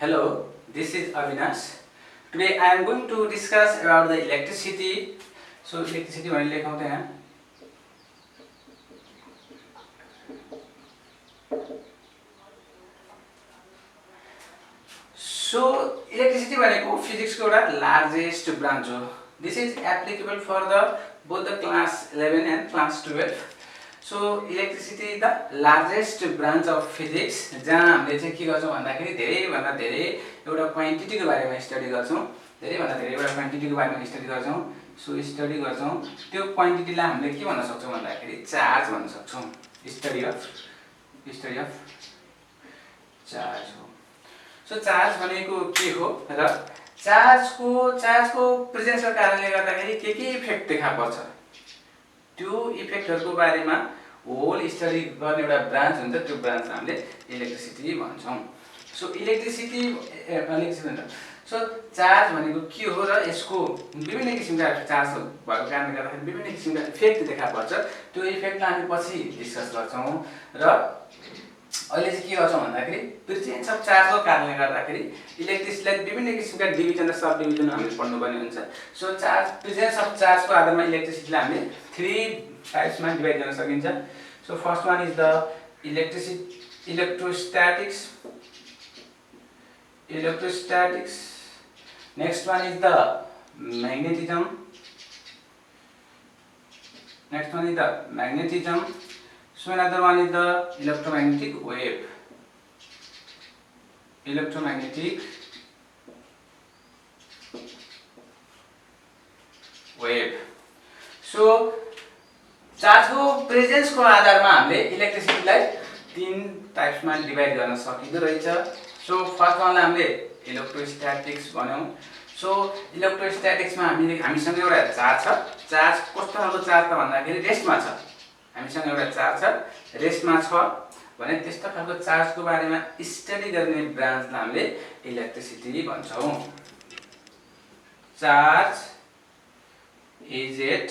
Hello, this is Avinash. Today I am going to discuss about the electricity. So electricity भनेर लेखाउँदै हैं. So electricity भनेको physics को एउटा largest branch हो. This is applicable for the both the class 11 and class 12. So electricity is the largest branch of physics जहाँ हामीले चाहिँ के गर्छौं भन्दाखेरि धेरै भन्दा धेरै एउटा क्वान्टिटी को बारेमा स्टडी गर्छौं. धेरै भन्दा धेरै एउटा क्वान्टिटी को बारेमा स्टडी गर्छौं. सो स्टडी गर्छौं त्यो क्वान्टिटीलाई हामीले के भन्न सक्छौं भन्दाखेरि चार्ज भन्न सक्छौं. स्टडी अफ चार्ज हो. सो चार्ज भनेको के हो र चार्ज को प्रेजेन्स को कारणले गर्दाखेरि के इफेक्ट देखा पर्छ त्यो इफेक्टहरुको बारेमा होल स्टडी गर्ने एउटा ब्रान्च हुन्छ. त्यो ब्रान्च हामीले इलेक्ट्रिसिटी भन्छौं. सो इलेक्ट्रिसिटी सो चार्ज भनेको के हो र यसको विभिन्न किसिमका चार्ज भएको कारणले गर्दाखेरि विभिन्न किसिमका इफेक्ट देखा पर्छ. त्यो इफेक्टलाई हामी पछि डिस्कस गर्छौं र अहिले चाहिँ के गर्छौं भन्दाखेरि प्रेजेन्स अफ चार्जको कारणले गर्दाखेरि इलेक्ट्रिसिटीलाई विभिन्न किसिमका डिभिजन र सब डिभिजन हामीले पढ्नुपर्ने हुन्छ. सो चार्ज प्रेजेन्स अफ चार्जको आधारमा इलेक्ट्रिसिटीलाई हामीले 3 टाइप्समा डिभाइड गर्न सकिन्छ. So first one is the electrostatics. Next one is the magnetism. So another one is the electromagnetic wave. So charge को प्रेजेन्स को आधारमा हामीले इलेक्ट्रिसिटीलाई 3 टाइप्समा डिभाइड गर्न सकिँदो रहेछ. सो फर्स्ट वानलाई हामीले इलेक्ट्रोस्टैटिक्स भन्यौं. सो इलेक्ट्रोस्टैटिक्समा हामीसँग एउटा चार्ज छ. चार्ज कस्तो खालको चार्ज त भन्दाखेरि रेस्टमा छ. हामीसँग एउटा चार्ज छ रेस्टमा छ भने त्यस्तो खालको चार्जको बारेमा स्टडी गर्ने ब्रान्चलाई हामीले इलेक्ट्रिसिटी भन्छौं. Charge is at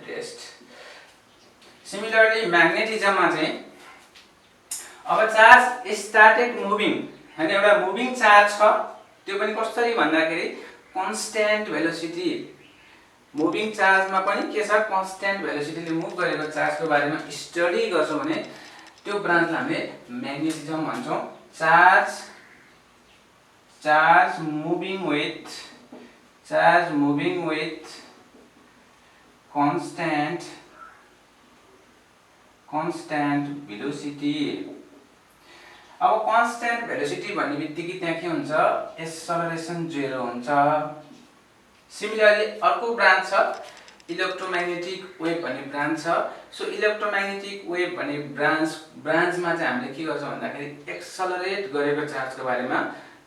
rest. Similarly म्याग्नेटिजममा चाहिँ अब चार्ज स्टार्टेड मुभिङ हैन एउटा मुभिङ चार्ज छ. त्यो पनि कसरी भन्दाखेरि कन्स्ट्यान्ट भेलोसिटी. मुभिङ चार्जमा पनि के छ कन्स्ट्यान्ट भेलोसिटीले मुभ गरेको चार्जको बारेमा स्टडी गर्छौं भने त्यो ब्रान्चलाई हामीले म्याग्नेटिजम भन्छौं. Charge moving with constant velocity. अब constant velocity भन्ने बित्तिकै त्यहाँ के हुन्छ एक्सेलरेसन 0 हुन्छ. सिमिलरली अर्को ब्रान्च छ इलेक्ट्रोम्याग्नेटिक वेभ भन्ने ब्रान्च छ. सो इलेक्ट्रोम्याग्नेटिक वेभ भन्ने ब्रान्चमा चाहिँ हामीले के गर्छौं भन्दाखेरि एक्सेलरेट गरेको चार्जको बारेमा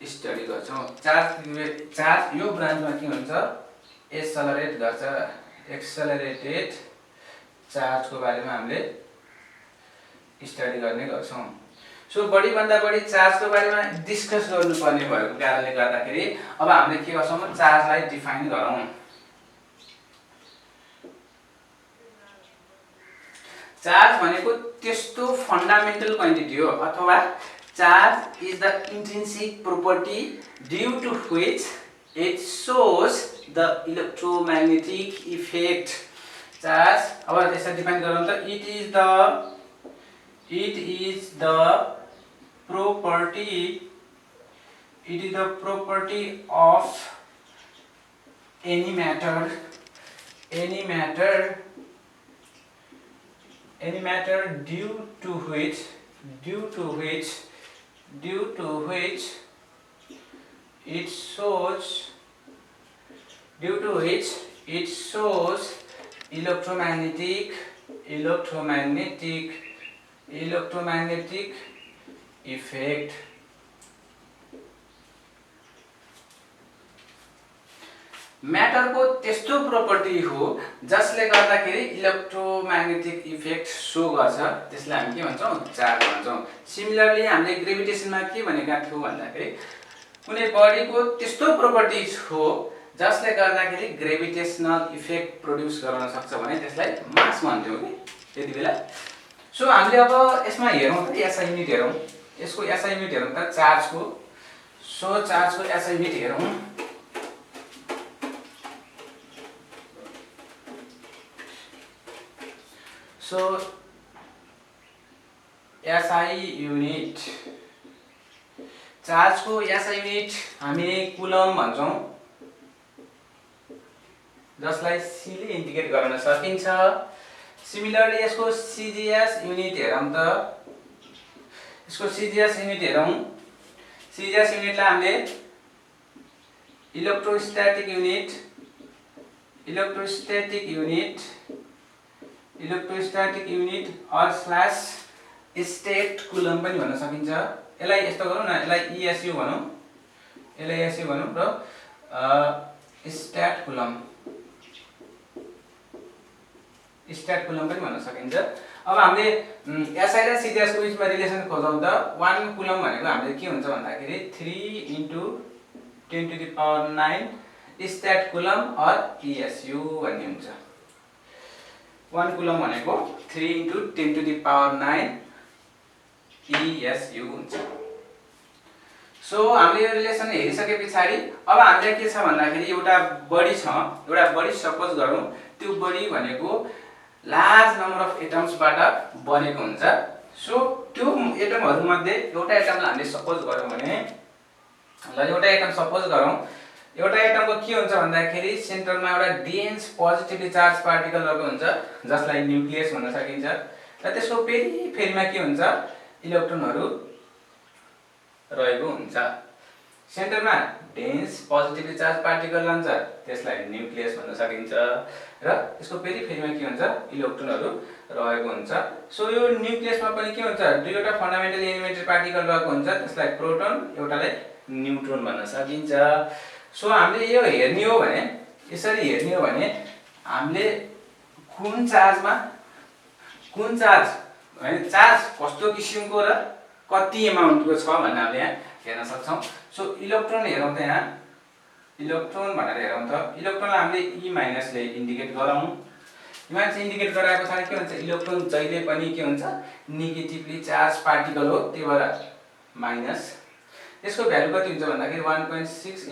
स्टडी गर्छौं. चार्ज यो ब्रान्चमा के हुन्छ एक्सेलरेट गर्छ. एक्सेलरेटेड चार्जको बारेमा हामीले स्टडी गर्ने गर्छौं. सो बढी भन्दा बढी चार्जको बारेमा डिस्कस गर्नुपर्ने भएको कारणले गर्दाखेरि अब हामीले के गर्छौं चार्जलाई डिफाइन गरौं. चार्ज भनेको त्यस्तो फन्डामेन्टल क्वान्टिटी हो अथवा charge is the intrinsic property due to which it shows the electromagnetic effect. Charge अब यसलाई डिफाइन गरौँ त it is the property of any matter due to which it shows electromagnetic effect. Matter को त्यस्तो property हो जसले गर्दाखेरि electromagnetic effect show गर्छ. त्यसलाई हामी के भन्छौं चार्ज भन्छौं. सिमिलरली हामीले ग्रेभिटेसनमा के भनेका थियौं भन्दाखेरि कुनै बडीको त्यस्तो प्रोपर्टिज हो जसले गर्दाखेरि ग्रेभिटेसनल इफेक्ट प्रोड्युस गर्न सक्छ भने त्यसलाई मास भन्छौं के त्यतिबेला. सो हामीले अब यसमा हेरौँ त एसआई युनिट हेरौँ, यसको एसआई युनिट हेरौँ त चार्जको। सो चार्जको एसआई युनिट हेरौँ। सो एसआई युनिट, चार्जको एसआई युनिट हामी कुलम भन्छौँ, जसलाई सीले इन्डिकेट गर्न सकिन्छ। सिमिलरली यसको सिजिएस युनिट हेरौँ त, यसको सिजिएस युनिट हेरौँ। सिजिएस युनिटलाई हामीले electrostatic unit, electrostatic unit, electrostatic unit or slash stat coulomb पनि भन्न सकिन्छ। यसलाई यस्तो गरौँ न, यसलाई इएसयु भनौँ, यसलाई इएसयु भनौँ र स्ट्याट कुलम, स्ट्याट कुलम पनि भन्न सकिन्छ। अब हामीले एसआई र सिजिएस को बीचमा रिलेसन खोजौँ त 1 कुलम भनेको हामीले के हुन्छ भन्दाखेरि 3 × 10⁹ स्ट्याट कुलम अर इएसयु भन्ने हुन्छ। 1 कुलम भनेको 3 × 10⁹ इएसयु हुन्छ। सो हामीले यो रिलेसन हेरिसके पछाडि अब हामीले के छ भन्दाखेरि एउटा बडी छ, एउटा बडी सपोज गरौँ, त्यो बडी भनेको लार्ज नम्बर अफ एटम्सबाट बनेको हुन्छ। सो त्यो एटमहरु मध्ये एउटा एटमलाई हामीले सपोज गरौँ भने, ल एउटा एटम सपोज गरौँ, एउटा एटमको के हुन्छ भन्दाखेरि सेन्टरमा एउटा डेन्स पोजिटिभली चार्ज पार्टिकल रहेको हुन्छ, जसलाई न्यूक्लियस भन्न सकिन्छ। र त्यसको पेरिफेरीमा के हुन्छ, इलेक्ट्रोनहरु रहेको हुन्छ। सेन्टरमा डेन्स पोजिटिभली चार्ज पार्टिकल रहन्छ, त्यसलाई न्यूक्लियस भन्न सकिन्छ। र यसको पेरिफेरीमा के हुन्छ, इलेक्ट्रोनहरु रहेको हुन्छ। सो यो न्यूक्लियसमा पनि के हुन्छ, दुईवटा फन्डामेन्टल एलिमेन्टरी पार्टिकल रहेको हुन्छ, त्यसलाई प्रोटोन, एउटालाई न्यूट्रोन भन्न सकिन्छ। सो हामीले यो हेर्ने हो भने, यसरी हेर्ने हो भने हामीले कुन चार्जमा कुन चार्ज हैन, चार्ज कस्तो किसिमको र कति एमाउन्टको छ भन्ने हामीले यहाँ हेर्न सक्छौं। सो इलेक्ट्रोन हेरौँ त, यहाँ इलेक्ट्रोन भनेर हेरौँ त, इलेक्ट्रोनलाई हामीले ई माइनस ले इन्डिकेट गरौँ। ई माइनस इन्डिकेट गराएको पछाडि के हुन्छ, इलेक्ट्रोन जहिले पनि के हुन्छ, नेगेटिभली चार्ज पार्टिकल हो, त्यही भएर माइनस। यसको भ्यालु कति हुन्छ भन्दाखेरि 1.6 ×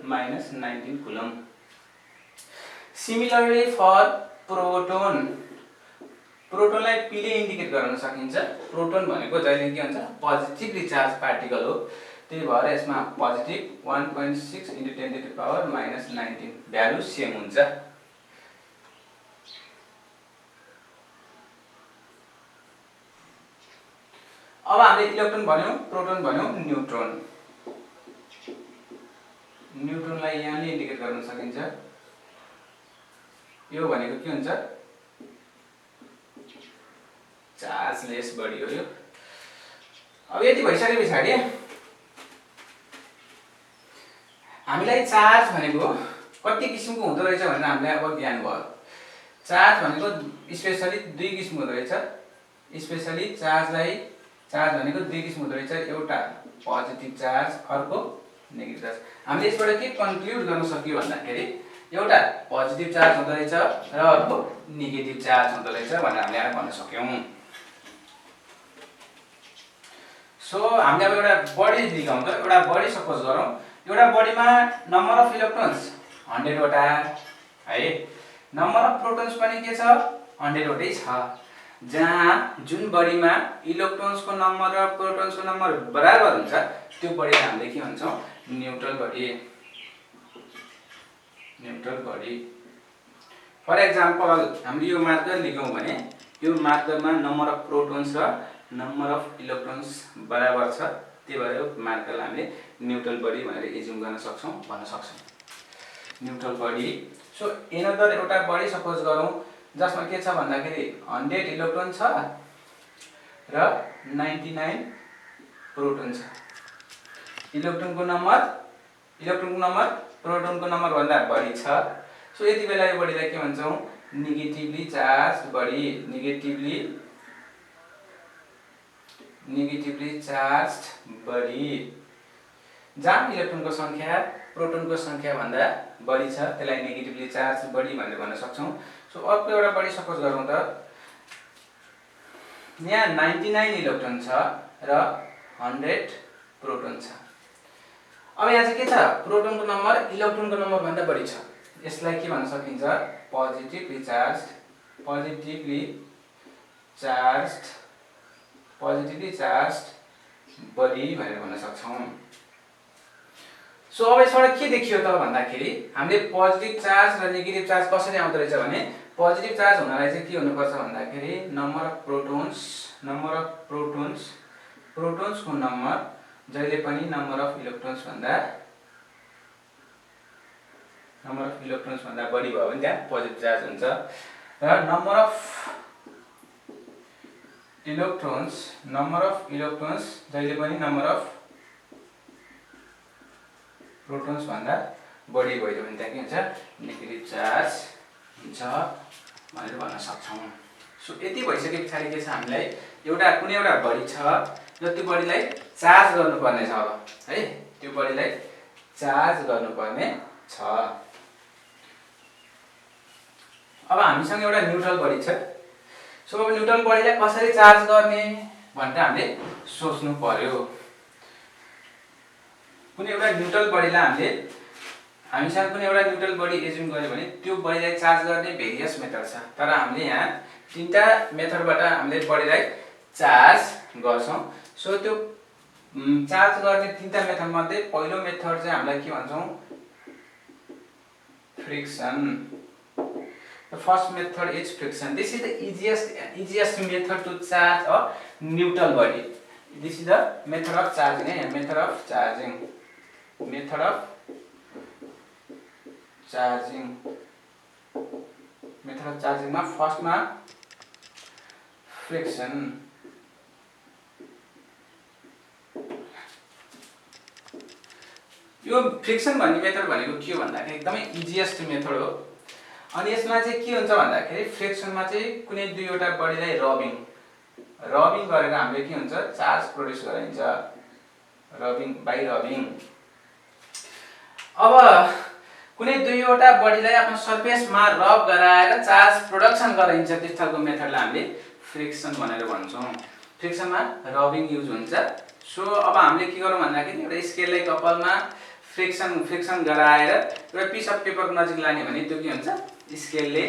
10⁻⁻19 कुलम। सिमिलरली फर प्रोटोन, प्रोटोनलाई पी ले इन्डिकेट गर्न सकिन्छ। प्रोटोन भनेको जहिले के हुन्छ, पोजिटिभली चार्ज पार्टिकल हो, त्यही भएर यसमा पोजिटिभ 1.6 × 10⁻⁻19 भ्यालु सेम हुन्छ। अब हामीले इलेक्ट्रोन भन्यौं, प्रोटोन भन्यौं, न्यूट्रोन। न्यूट्रोनलाई यहाँले इन्डिकेट गर्न सकिन्छ। यो भनेको के हुन्छ, चार्जलेस बडी हो यो। अब यति भइसके पछाडि हामीलाई चार्ज भनेको कति किसिमको हुँदो रहेछ भनेर हामीलाई अब ज्ञान भयो। चार्ज भनेको स्पेशली दुई किसिमको हुँदो रहेछ। स्पेशली चार्ज भनेको दुई किसिमको हुँदो रहेछ, एउटा पोजिटिभ चार्ज, अर्को नेगेटिभ चार्ज। हामीले यसबाट के कन्क्लुड गर्न सकियो भन्दाखेरि एउटा पोजिटिभ चार्ज हुँदो रहेछ र अर्को नेगेटिभ चार्ज हुँदो रहेछ भनेर हामीले यहाँ भन्न सक्यौं। सो हामीले अब एउटा बडी लिगौँ त, एउटा बडी सपोज गरौँ, एउटा बडीमा नम्बर अफ इलेक्ट्रोन्स 100 वटा है, नम्बर अफ प्रोटोन्स पनि के छ, 100 वटै छ। जहाँ जुन बडीमा इलेक्ट्रोन्सको नम्बर र प्रोटोन्सको नम्बर बराबर हुन्छ, त्यो बडीलाई हामीले के भन्छौँ, neutral body, neutral body. For example हामीले यो मार्कर लिखौँ भने, यो मार्करमा नम्बर अफ प्रोटोन्स र नम्बर अफ इलेक्ट्रोन्स बराबर छ, त्यही भएर यो मार्करलाई हामीले न्यूट्रल बडी भनेर एज्युम गर्न सक्छौं, भन्न सक्छौं, न्यूट्रल बडी। सो एनदर एउटा बडी सपोज गरौँ, जसमा के छ भन्दाखेरि 100 इलेक्ट्रोन छ र 99 प्रोटोन छ। इलेक्ट्रोनको नम्बर प्रोटोनको नम्बर भन्दा बढी छ। सो यति बेला यो बडीलाई के भन्छौँ, negatively charge body, negatively charge body. जहाँ इलेक्ट्रोनको संख्या प्रोटोनको संख्या भन्दा बढी छ, त्यसलाई नेगेटिभली चार्ज बडी भनेर भन्न सक्छौं। सो अर्को एउटा बडी सपोज गरौँ त, यहाँ 99 इलेक्ट्रोन छ र 100 प्रोटोन छ। अब यहाँ चाहिँ के छ, प्रोटोनको नम्बर इलेक्ट्रोनको नम्बर भन्दा बढी छ। यसलाई के भन्न सकिन्छ, पोजिटिभली चार्ज बढी भनेर भन्न सक्छौं। सो अब यसबाट के देखियो त भन्दाखेरि हामीले पोजिटिभ चार्ज र नेगेटिभ चार्ज कसरी आउँदो रहेछ भने, पोजिटिभ चार्ज हुनलाई चाहिँ के हुनुपर्छ भन्दाखेरि नम्बर अफ प्रोटोन्सको नम्बर जहिले पनि नम्बर अफ इलेक्ट्रोन्स भन्दा बढी भयो भने त्यहाँ पोजिटिभ चार्ज हुन्छ। र नम्बर अफ इलेक्ट्रोन्स जहिले पनि नम्बर अफ प्रोटोन्स भन्दा बढी भयो भने त्यहाँ के हुन्छ, नेगेटिभ चार्ज हुन्छ भनेर भन्न सक्छौं। सो यति भइसके पछाडि के छ, हामीलाई कुनै एउटा बडी छ र त्यो बडीलाई चार्ज गर्नुपर्ने छ। अब है त्यो बडीलाई चार्ज गर्नुपर्ने छ। अब हामीसँग एउटा न्यूट्रल बडी छ। सो अब न्यूट्रल बडीलाई कसरी चार्ज गर्ने भनेर हामीले सोच्नु पर्यो। कुनै एउटा न्यूट्रल बडीलाई हामीसँग कुनै एउटा न्यूट्रल बडी एज्युम गर्यो भने त्यो बडीलाई चार्ज गर्ने भेरियस मेथड छ। तर हामीले यहाँ तीनटा मेथडबाट हामीले बडीलाई चार्ज गर्छौं। सो त्यो चार्ज गर्ने तीनटा मेथड मध्ये पहिलो मेथड चाहिँ हामीलाई के भन्छौं, friction. The first method is friction. This is the easiest method to charge a neutral body. This is the method of charging. Method of charging मा फर्स्ट मा फ्रिक्सन। यो फ्रिक्सन भन्ने मेथड भनेको के हो भन्दाखेरि एकदमै इजिएस्ट मेथड हो। अनि यसमा चाहिँ के हुन्छ भन्दाखेरि फ्रिक्सनमा चाहिँ कुनै दुईवटा बडीलाई रबिङ गरेर हामीले के हुन्छ, चार्ज प्रोड्युस गराइन्छ, रबिङ। अब कुनै दुईवटा बडीलाई आफ्नो सर्फेसमा रब गराएर चार्ज प्रोडक्सन गराइन्छ, त्यस खालको मेथडलाई हामीले फ्रिक्सन भनेर भन्छौं। फ्रिक्सनमा रबिङ युज हुन्छ। सो अब हामीले के गरौँ भन्दाखेरि एउटा स्केललाई कपालमा फ्रिक्सन गराएर एउटा पिस अफ पेपरको नजिक लाने भने त्यो के हुन्छ, स्केलले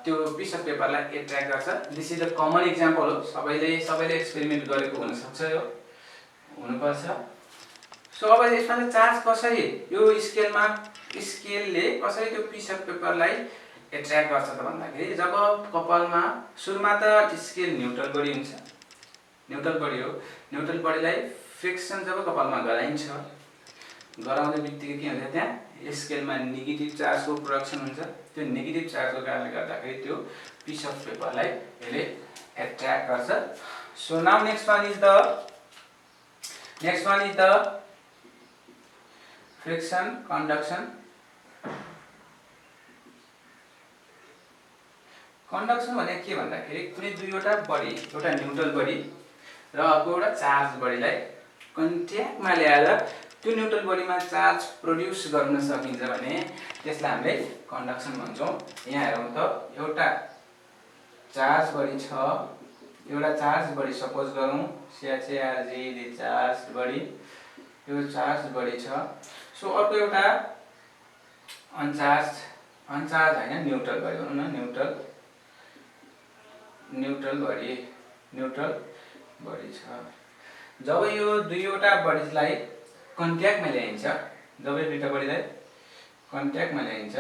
त्यो पिस अफ पेपरलाई एट्र्याक्ट गर्छ। This is the common example हो। सबैले एक्सपेरिमेन्ट गरेको हुन सक्छ, यो हुनुपर्छ। सो अब यसमा चाहिँ चार्ज कसरी यो स्केलले कसरी त्यो पिस अफ पेपरलाई एट्र्याक्ट गर्छ त भन्दाखेरि, जब कपालमा सुरुमा त स्केल न्यूट्रल बडी हुन्छ, न्यूट्रल बडीलाई फ्रिक्सन जब कपालमा गराउने बित्तिकै के हुन्छ, त्यहाँ स्केलमा नेगेटिभ चार्जको प्रोडक्सन हुन्छ। त्यो नेगेटिभ चार्जको कारणले गर्दाखेरि त्यो पिस अफ पेपरलाई यसले एट्र्याक्ट गर्छ। So now next one is the friction conduction. Conduction भने के भन्दाखेरि कुनै दुईवटा बडी, एउटा न्यूट्रल बडी र अर्को एउटा चार्ज बडीलाई कन्ट्याक्टमा ल्याएर त्यो न्यूट्रल बडीमा चार्ज प्रोड्युस गर्न सकिन्छ भने त्यसलाई हामीले कन्डक्सन भन्छौं। यहाँ हेरौँ त, एउटा चार्ज बडी सपोज गरौँ CHARG चार्ज बडी, यो चार्ज बडी छ। सो अर्को एउटा अनचार्ज हैन, न्यूट्रल बडी भनौँ न, न्यूट्रल बडी छ। जब यो दुईवटा बडीलाई कन्ट्याक्टमा ल्याइन्छ, र दुईवटा बडीलाई कन्ट्याक्टमा ल्याइन्छ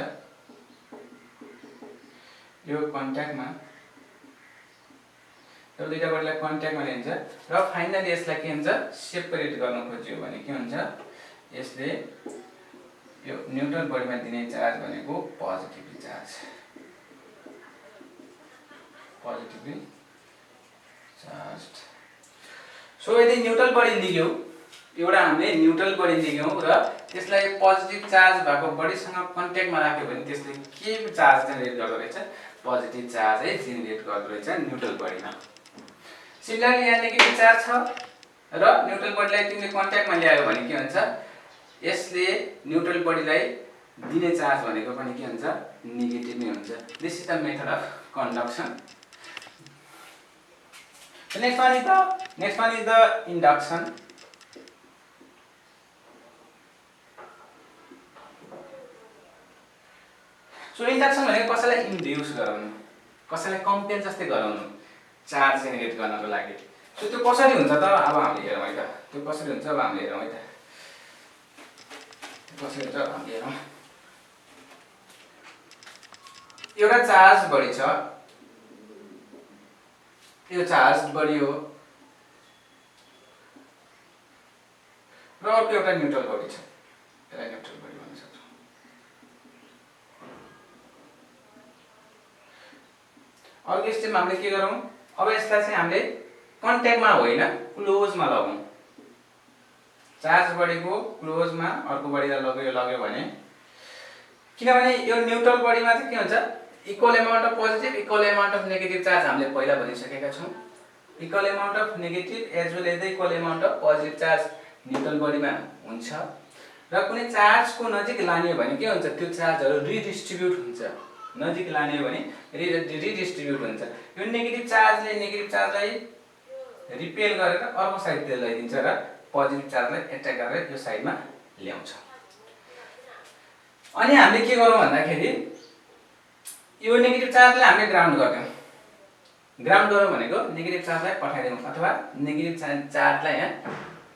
र फाइनली यसलाई के हुन्छ, सेपरेट गर्न खोज्यो भने के हुन्छ, यसले यो न्यूट्रल बडीमा दिने चार्ज भनेको पोजिटिभली चार्ज। सो यदि न्यूट्रल बडी लिग्यौं, एउटा हामीले न्यूट्रल बडी लिग्यौं र त्यसलाई पोजिटिभ चार्ज भएको बडीसँग कन्ट्याक्टमा राख्यो भने त्यसले के चार्ज जेनेरेट गर्दो रहेछ, पोजिटिभ चार्ज जेनेरेट गर्दो रहेछ न्यूट्रल बडीमा। सिमिलरली यहाँ नेगेटिभ चार्ज छ र न्यूट्रल बडीलाई तिमीले कन्ट्याक्टमा ल्यायो भने के हुन्छ, यसले न्यूट्रल बडीलाई दिने चार्ज भनेको पनि के हुन्छ, नेगेटिभ नै हुन्छ। This is the method of conduction. The next one is the induction. So induction भनेको कसैलाई इन्ड्युस गराउनु, कसैलाई कम्पेल जस्तै गराउनु चार्ज जेनेरेट गर्नको लागि। सो त्यो कसरी हुन्छ त अब हामीले हेरौँ है त। त्यो कसरी हुन्छ अब हामीले हेरौँ है त। कसरी हुन्छ हामीले हेरौँ। एउटा चार्ज बढी छ, यो चार्ज बढी हो र अर्को एउटा न्युट्रल बडी छ, यसलाई न्युट्रल बडी भन्न सक्छौँ। अर्को स्टेपमा हामीले के गरौँ, अब यसलाई चाहिँ हामीले कन्ट्याक्टमा होइन क्लोजमा लगाउँ। चार्ज बडीको क्लोजमा अर्को बडीलाई लग्यो भने, किनभने यो न्युट्रल बडीमा चाहिँ के हुन्छ, equal amount of positive equal amount of negative charge हामीले पहिला भनिसकेका छौँ। Equal amount of negative as well as the equal amount of positive charge neutral बडीमा हुन्छ र कुनै चार्जको नजिक लाने भने के हुन्छ, त्यो चार्जहरू रिडिस्ट्रिब्युट हुन्छ। नजिक लाने भने रिडिस्ट्रिब्युट हुन्छ। यो नेगेटिभ चार्जले नेगेटिभ चार्जलाई रिपेल गरेर अर्को साइडतिर लैदिन्छ र पोजिटिभ चार्जलाई एट्र्याक्ट गरेर यो साइडमा ल्याउँछ। अनि हामीले के गरौँ भन्दाखेरि यो नेगेटिभ चार्जलाई हामीले ग्राउन्ड गर्यौँ। ग्राउन्ड गरौँ भनेको नेगेटिभ चार्जलाई पठाइदिउँ अथवा नेगेटिभ चार्जलाई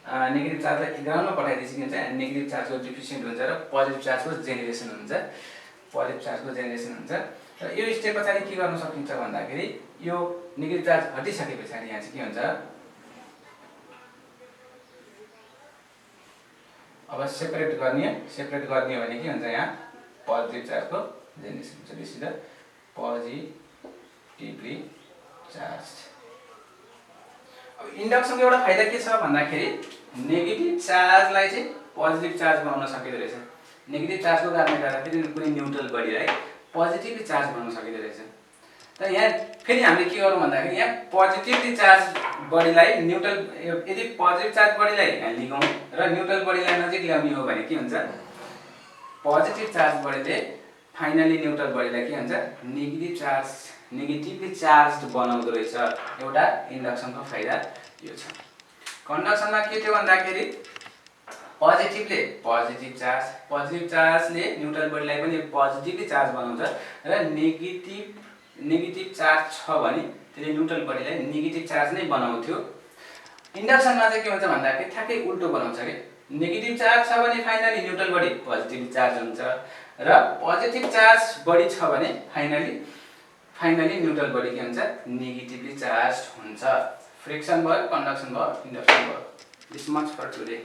नेगेटिभ चार्जलाई ग्राउन्डमा पठाइदिएपछि के हुन्छ, नेगेटिभ चार्जको डिफिसिएन्ट हुन्छ र पोजिटिभ चार्जको जेनेरेसन हुन्छ। पोजिटिभ चार्जको जेनेरेसन हुन्छ र यो स्टेप पछाडि के गर्न सकिन्छ भन्दाखेरि यो नेगेटिभ चार्ज हटिसके पछाडि यहाँ चाहिँ के हुन्छ, अब सेपरेट गर्ने भने के हुन्छ, यहाँ पोजिटिभ चार्जको जेनेरेसन हुन्छ। This is the positively charge. अब इन्डक्सनको एउटा फाइदा के छ भन्दाखेरि नेगेटिभ चार्जलाई चाहिँ पोजिटिभ चार्ज बनाउन सकिँदो रहेछ। नेगेटिभ चार्जको कारणले गर्दाखेरि कुनै न्युट्रल बडीलाई पोजिटिभली चार्ज बनाउन सकिँदो रहेछ। तर यहाँ फेरि हामीले के गरौँ भन्दाखेरि यहाँ पोजिटिभली चार्ज बडीलाई न्युट्रल, यदि पोजिटिभ चार्ज बडीलाई यहाँ लिगौँ र न्युट्रल बडीलाई नजिक ल्याउने हो भने के हुन्छ, पोजिटिभ चार्ज बडीले फाइनली न्युट्रल बडीलाई के हुन्छ, नेगेटिभली चार्ज बनाउँदो रहेछ। एउटा इन्डक्सनको फाइदा यो छ। कन्डक्सनमा के थियो भन्दाखेरि पोजिटिभ चार्जले न्युट्रल बडीलाई पनि पोजिटिभली चार्ज बनाउँछ र नेगेटिभ चार्ज छ भने त्यसले न्युट्रल बडीलाई नेगेटिभ चार्ज नै बनाउँथ्यो। इन्डक्सनमा चाहिँ के हुन्छ भन्दाखेरि ठ्याक्कै उल्टो बनाउँछ कि नेगेटिभ चार्ज छ भने finally neutral body positively charge हुन्छ र पोजिटिभ चार्ज बडी छ भने फाइनली न्युट्रल बडी के हुन्छ, नेगेटिभली चार्ज हुन्छ। फ्रिक्सन भयो, कन्डक्सन भयो, इन्डक्सन भयो। This much for today.